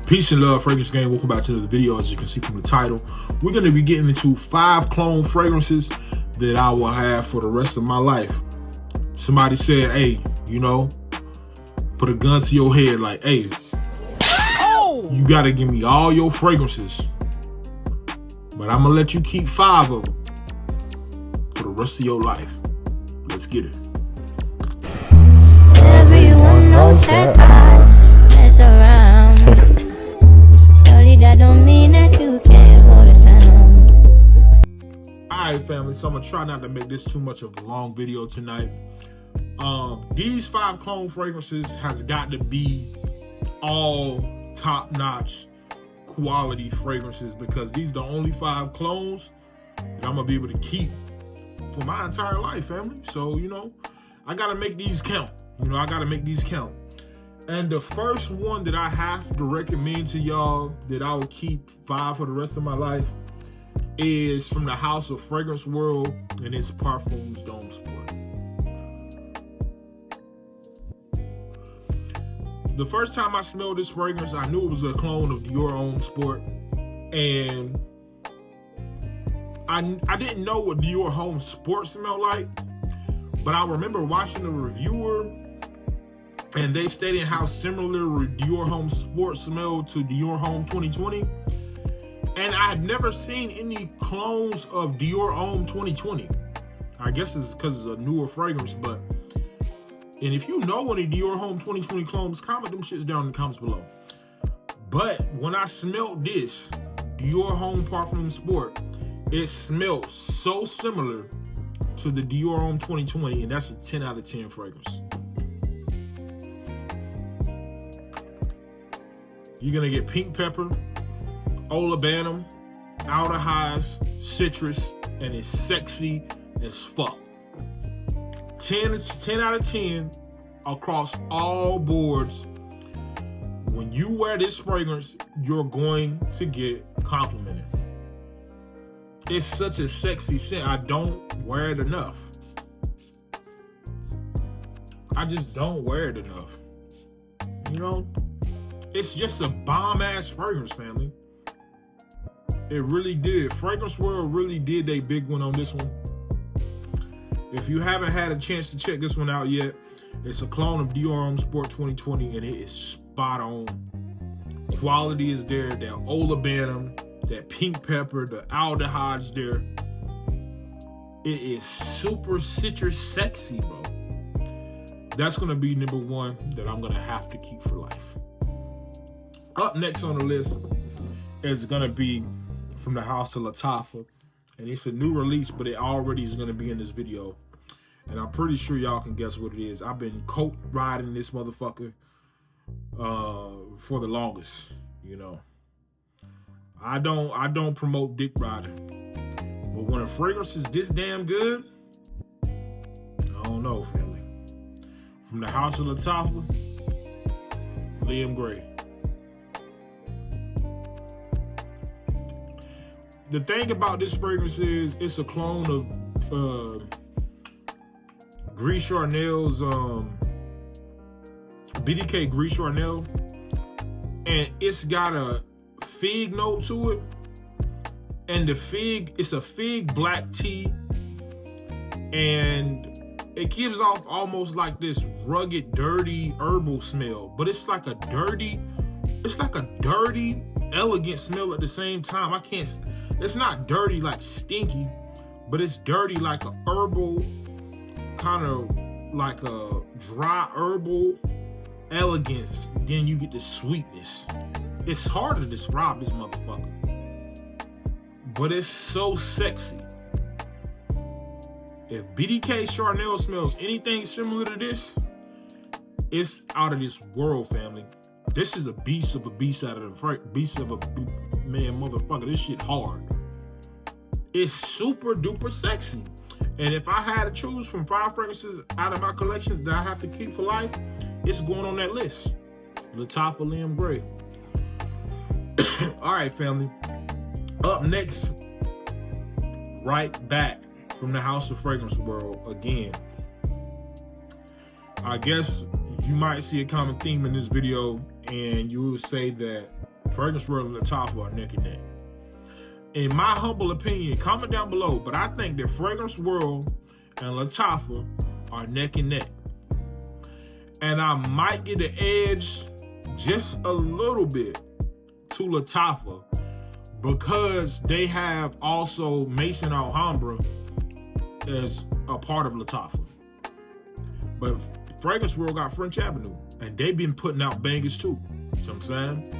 Peace and love, Fragrance Gang. Welcome back to another video. As you can see from the title, we're going to be getting into 5 clone fragrances that I will have for the rest of my life. Somebody said, hey, you know, put a gun to your head like, hey, you got to give me all your fragrances, but I'm going to let you keep 5 of them for the rest of your life. Let's get it. Everyone knows that I mess around. Surely that don't mean that you can't hold it down. Alright, family, so I'm gonna try not to make this too much of a long video tonight. These 5 clone fragrances has got to be all top-notch quality fragrances, because these are the only 5 clones that I'm gonna be able to keep for my entire life, family. So, you know, I gotta make these count. And the first one that I have to recommend to y'all that I will keep 5 for the rest of my life is from the House of Fragrance World, and it's Parfums D'Homme Sport. The first time I smelled this fragrance, I knew it was a clone of Dior Homme Sport, and I didn't know what Dior Homme Sport smelled like, but I remember watching the reviewer, and they stated how similar Dior Homme Sport smelled to Dior Homme 2020. And I had never seen any clones of Dior Homme 2020. I guess it's because it's a newer fragrance, but, and if you know any Dior Homme 2020 clones, comment them shits down in the comments below. But when I smelled this Dior Homme Parfum Sport, it smelled so similar to the Dior Homme 2020, and that's a 10 out of 10 fragrance. You're gonna get pink pepper, olibanum, aldehydes, citrus, and it's sexy as fuck. 10 out of 10 across all boards. When you wear this fragrance, you're going to get complimented. It's such a sexy scent. I don't wear it enough. I just don't wear it enough. You know? It's just a bomb-ass fragrance, family. It really did. Fragrance World really did a big one on this one. If you haven't had a chance to check this one out yet, it's a clone of Dior Homme Sport 2020, and it is spot on. Quality is there. That olibanum, that pink pepper, the aldehydes there. It is super citrus sexy, bro. That's going to be number 1 that I'm going to have to keep for life. Up next on the list is going to be from the House of Lattafa, and it's a new release, but it already is going to be in this video, and I'm pretty sure y'all can guess what it is. I've been coat riding this motherfucker for the longest, you know. I don't promote dick riding, but when a fragrance is this damn good, I don't know, family. From the House of Lattafa, Liam Gray. The thing about this fragrance is it's a clone of Gris Charnel's BDK Gris Charnel, and it's got a fig note to it, and the fig, it's a fig black tea, and it gives off almost like this rugged, dirty herbal smell, but it's like a dirty, elegant smell at the same time. It's not dirty like stinky, but it's dirty like a herbal, kind of like a dry herbal elegance. Then you get the sweetness. It's hard to describe this motherfucker, but it's so sexy. If BDK Charnel smells anything similar to this, it's out of this world, family. This is a beast of a beast out of the beast of a man, motherfucker. This shit hard. It's super duper sexy. And if I had to choose from 5 fragrances out of my collection that I have to keep for life, it's going on that list. Lattafa Liam Gray. All right, family. Up next, right back from the House of Fragrance World again. I guess you might see a common theme in this video, and you will say that Fragrance World and Lattafa are neck and neck. In my humble opinion, comment down below, but I think that Fragrance World and Lattafa are neck and neck. And I might get the edge just a little bit to Lattafa because they have also Maison Alhambra as a part of Lattafa. But Fragrance World got French Avenue, and they've been putting out bangers too. You know what I'm saying?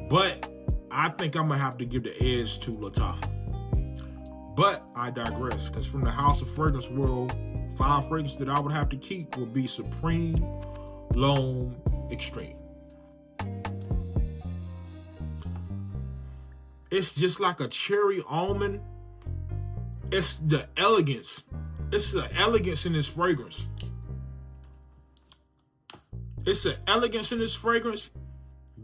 But I think I'm gonna have to give the edge to Lattafa. But I digress, because from the House of Fragrance World, 5 fragrances that I would have to keep would be Supreme, L'Homme, Extreme. It's just like a cherry almond. It's the elegance. It's the elegance in this fragrance. It's the elegance in this fragrance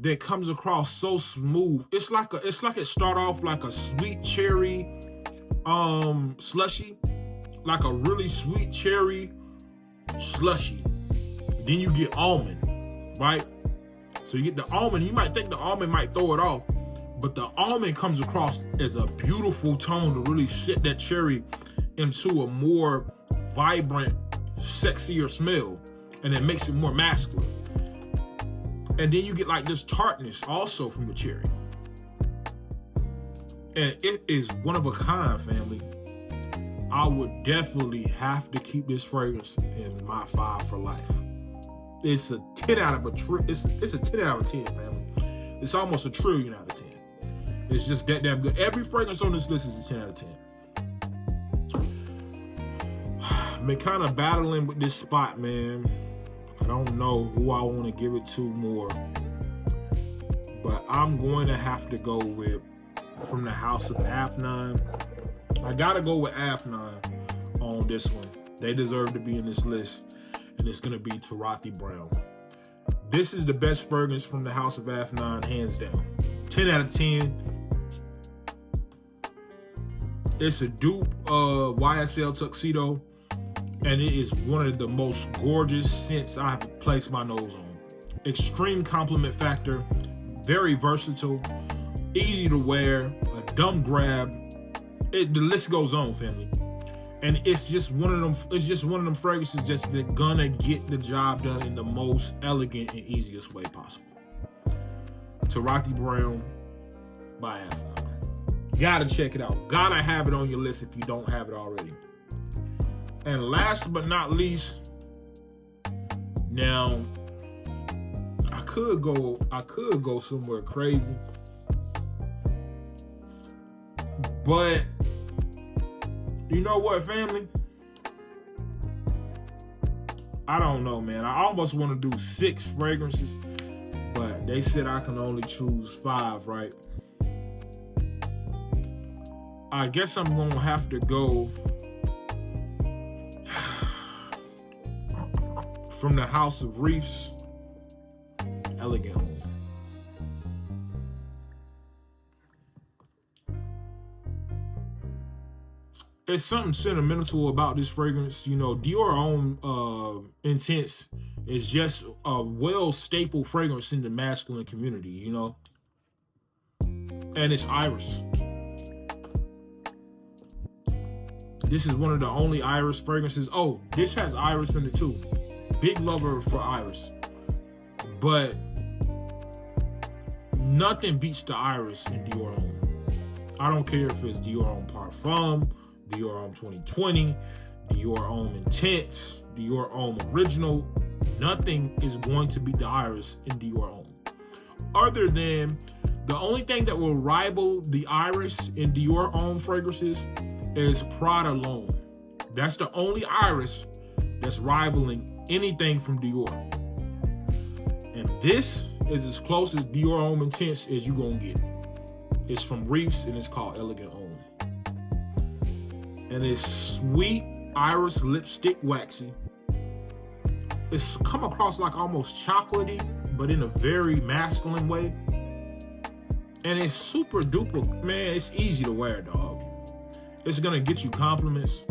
that comes across so smooth. It's like it start off like a sweet cherry slushy, like a really sweet cherry slushy. Then you get almond, right? So you get the almond. You might think the almond might throw it off, but the almond comes across as a beautiful tone to really set that cherry into a more vibrant, sexier smell, and it makes it more masculine. And then you get like this tartness also from the cherry. And it is one of a kind, family. I would definitely have to keep this fragrance in my 5 for life. It's a 10 out of a it's a 10 out of 10, family. It's almost a trillion out of 10. It's just that damn good. Every fragrance on this list is a 10 out of 10. I've been kind of battling with this spot, man. I don't know who I want to give it to more, but I'm going to have to go with, from the House of Afnan. I gotta go with Afnan on this one. They deserve to be in this list, and it's gonna be Tarati Brown. This is the best fragrance from the House of Afnan, hands down. 10 out of 10. It's a dupe of YSL Tuxedo, and it is one of the most gorgeous scents I've placed my nose on. Extreme compliment factor, very versatile, easy to wear, a dumb grab. The list goes on, family. And it's just one of them. It's just one of them fragrances just that gonna get the job done in the most elegant and easiest way possible. Tarati Brown by Afnan. Gotta check it out. Gotta have it on your list if you don't have it already. And last but not least, now I could go somewhere crazy, but you know what, family? I don't know, man. I almost want to do 6 fragrances, but they said I can only choose 5, right? I guess I'm gonna have to go from the House of Reefs, Elegant Homme. There's something sentimental about this fragrance. You know, Dior Homme Intense is just a well-staple fragrance in the masculine community, you know? And it's iris. This is one of the only iris fragrances. Oh, this has iris in it too. Big lover for iris. But nothing beats the iris in Dior Homme. I don't care if it's Dior Homme Parfum, Dior Homme 2020, Dior Homme Intense, Dior Homme Original. Nothing is going to beat the iris in Dior Homme. Other than the only thing that will rival the iris in Dior Homme fragrances is Prada L'Homme. That's the only iris that's rivaling anything from Dior. And this is as close as Dior Homme Intense as you gonna get. It's from Reefs and it's called Elegant Homme. And it's sweet iris lipstick waxy. It's come across like almost chocolatey, but in a very masculine way. And it's super duper, man, it's easy to wear, dog. It's gonna get you compliments.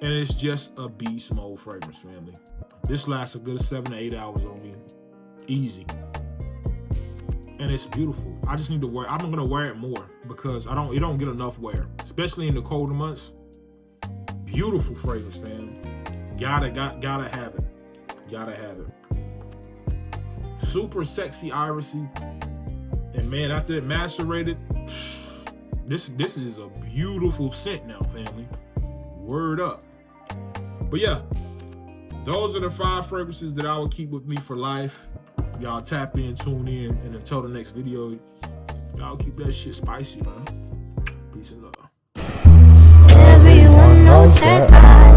And it's just a beast mode fragrance, family. This lasts a good 7 to 8 hours on me. Easy. and it's beautiful. I just need to wear. I'm gonna wear it more because it don't get enough wear, especially in the colder months. Beautiful fragrance, man. Gotta have it. Gotta have it. Super sexy irisy, and man, after it macerated, this is a beautiful scent now, family. Word up. But yeah, those are the 5 fragrances that I will keep with me for life. Y'all tap in, tune in, and until the next video, y'all keep that shit spicy, man. Peace and love. Everyone knows that I